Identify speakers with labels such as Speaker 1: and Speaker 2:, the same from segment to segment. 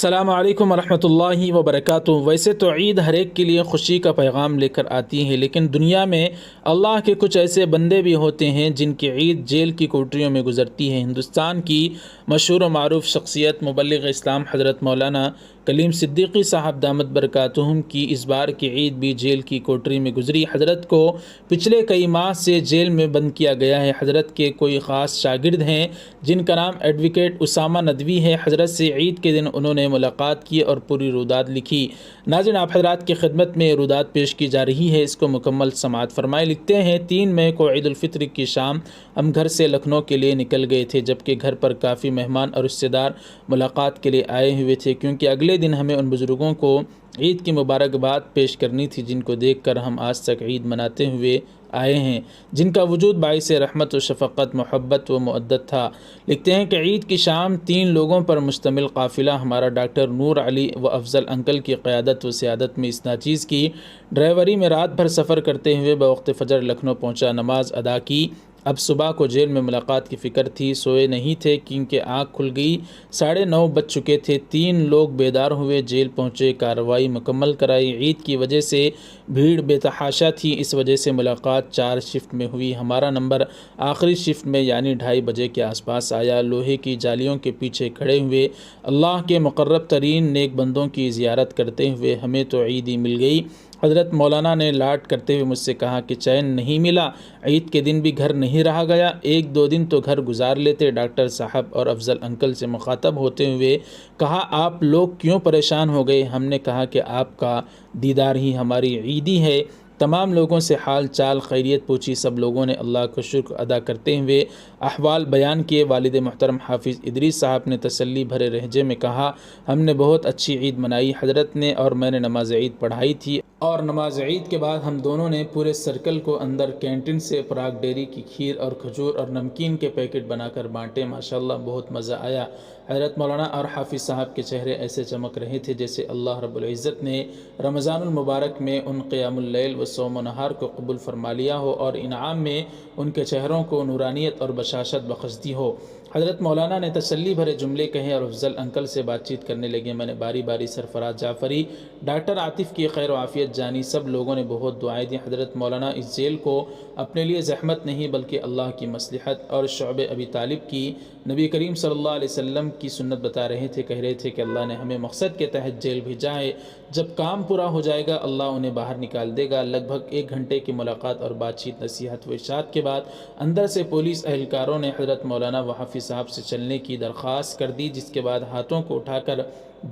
Speaker 1: السلام علیکم ورحمۃ اللہ وبرکاتہ۔ ویسے تو عید ہر ایک کے لیے خوشی کا پیغام لے کر آتی ہے، لیکن دنیا میں اللہ کے کچھ ایسے بندے بھی ہوتے ہیں جن کی عید جیل کی کوٹریوں میں گزرتی ہے۔ ہندوستان کی مشہور و معروف شخصیت مبلغ اسلام حضرت مولانا کلیم صدیقی صاحب دامت برکاتہم کی اس بار کی عید بھی جیل کی کوٹری میں گزری۔ حضرت کو پچھلے کئی ماہ سے جیل میں بند کیا گیا ہے۔ حضرت کے کوئی خاص شاگرد ہیں جن کا نام ایڈوکیٹ اسامہ ندوی ہے۔ حضرت سے عید کے دن انہوں نے ملاقات کی اور پوری روداد لکھی۔ ناظرین، آپ حضرات کی خدمت میں روداد پیش کی جا رہی ہے، اس کو مکمل سماعت فرمائے۔ لکھتے ہیں، 3 مئی کو عید الفطر کی شام ہم گھر سے لکھنؤ کے لیے نکل گئے تھے، جبکہ گھر پر کافی مہمان اور رشتہ دار ملاقات کے لیے آئے ہوئے تھے، کیونکہ اگلے دن ہمیں ان بزرگوں کو عید کی مبارکباد پیش کرنی تھی جن کو دیکھ کر ہم آج تک عید مناتے ہوئے آئے ہیں، جن کا وجود باعث رحمت و شفقت، محبت و مودت تھا۔ لکھتے ہیں کہ عید کی شام 3 لوگوں پر مشتمل قافلہ ہمارا ڈاکٹر نور علی و افضل انکل کی قیادت و سیادت میں اس ناچیز کی ڈرائیوری میں رات بھر سفر کرتے ہوئے بوقت فجر لکھنؤ پہنچا، نماز ادا کی۔ اب صبح کو جیل میں ملاقات کی فکر تھی، سوئے نہیں تھے کیونکہ آنکھ کھل گئی، 9:30 بج چکے تھے۔ 3 لوگ بیدار ہوئے، جیل پہنچے، کارروائی مکمل کرائی۔ عید کی وجہ سے بھیڑ بے تحاشا تھی، اس وجہ سے ملاقات 4 شفٹ میں ہوئی۔ ہمارا نمبر آخری شفٹ میں یعنی 2:30 بجے کے آس پاس آیا۔ لوہے کی جالیوں کے پیچھے کھڑے ہوئے اللہ کے مقرب ترین نیک بندوں کی زیارت کرتے ہوئے ہمیں تو عیدی مل گئی۔ حضرت مولانا نے لاڈ کرتے ہوئے مجھ سے کہا کہ چین نہیں ملا، عید کے دن بھی گھر نہیں رہا گیا، 1-2 دن تو گھر گزار لیتے۔ ڈاکٹر صاحب اور افضل انکل سے مخاطب ہوتے ہوئے کہا، آپ لوگ کیوں پریشان ہو گئے؟ ہم نے کہا کہ آپ کا دیدار ہی ہماری عیدی ہے۔ تمام لوگوں سے حال چال خیریت پوچھی، سب لوگوں نے اللہ کا شکر ادا کرتے ہوئے احوال بیان کیے۔ والد محترم حافظ ادریس صاحب نے تسلی بھرے لہجے میں کہا، ہم نے بہت اچھی عید منائی، حضرت نے اور میں نے نماز عید پڑھائی تھی، اور نماز عید کے بعد ہم دونوں نے پورے سرکل کو اندر کینٹین سے پراگ ڈیری کی کھیر اور کھجور اور نمکین کے پیکٹ بنا کر بانٹے۔ ماشاءاللہ بہت مزہ آیا۔ حضرت مولانا اور حافظ صاحب کے چہرے ایسے چمک رہے تھے جیسے اللہ رب العزت نے رمضان المبارک میں ان قیام اللیل و صوم و نہار کو قبول فرما لیا ہو اور انعام میں ان کے چہروں کو نورانیت اور بشاشت بخش دی ہو۔ حضرت مولانا نے تسلی بھرے جملے کہے اور افضل انکل سے بات چیت کرنے لگے۔ میں نے باری باری سرفراز جعفری، ڈاکٹر عاطف کی خیر و عافیت جانی، سب لوگوں نے بہت دعائیں دی۔ حضرت مولانا اس جیل کو اپنے لیے زحمت نہیں بلکہ اللہ کی مصلحت اور شعب ابی طالب کی، نبی کریم صلی اللہ علیہ وسلم کی سنت بتا رہے تھے۔ کہہ رہے تھے کہ اللہ نے ہمیں مقصد کے تحت جیل بھیجا ہے، جب کام پورا ہو جائے گا اللہ انہیں باہر نکال دے گا۔ لگ بھگ 1 گھنٹے کی ملاقات اور بات چیت، نصیحت و ارشاد کے بعد اندر سے پولیس اہلکاروں نے حضرت مولانا و حافظ صاحب سے چلنے کی درخواست کر دی، جس کے بعد ہاتھوں کو اٹھا کر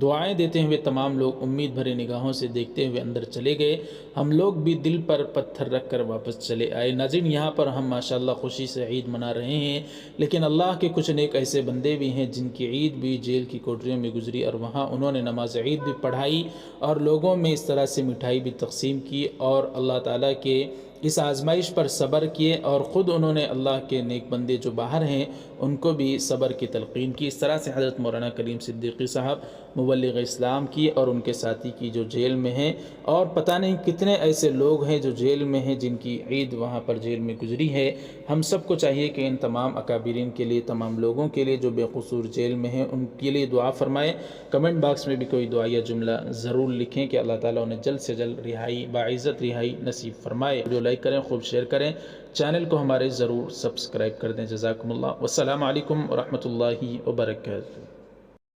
Speaker 1: دعائیں دیتے ہوئے تمام لوگ امید بھری نگاہوں سے دیکھتے ہوئے اندر چلے گئے۔ ہم لوگ بھی دل پر پتھر رکھ کر واپس چلے آئے۔ ناظرین، یہاں پر ہم ماشاءاللہ خوشی سے عید منا رہے ہیں، لیکن اللہ کے کچھ نیک ایسے بندے بھی ہیں جن کی عید بھی جیل کی کوٹریوں میں گزری، اور وہاں انہوں نے نماز عید بھی پڑھائی اور لوگوں میں اس طرح سے مٹھائی بھی تقسیم کی اور اللہ تعالیٰ کے اس آزمائش پر صبر کیے، اور خود انہوں نے اللہ کے نیک بندے جو باہر ہیں ان کو بھی صبر کی تلقین کی۔ اس طرح سے حضرت مولانا کلیم صدیقی صاحب مبلغ اسلام کی اور ان کے ساتھی کی جو جیل میں ہیں، اور پتہ نہیں کتنے ایسے لوگ ہیں جو جیل میں ہیں جن کی عید وہاں پر جیل میں گزری ہے۔ ہم سب کو چاہیے کہ ان تمام اکابرین کے لیے، تمام لوگوں کے لیے جو بے قصور جیل میں ہیں، ان کے لیے دعا فرمائیں۔ کمنٹ باکس میں بھی کوئی دعائیہ جملہ ضرور لکھیں کہ اللہ تعالیٰ انہیں جلد سے جلد رہائی، باعزت رہائی نصیب فرمائے۔ جو لائک کریں، خوب شیئر کریں، چینل کو ہمارے ضرور سبسکرائب کر دیں۔ جزاکم اللہ، والسلام علیکم ورحمۃ اللہ وبرکاتہ۔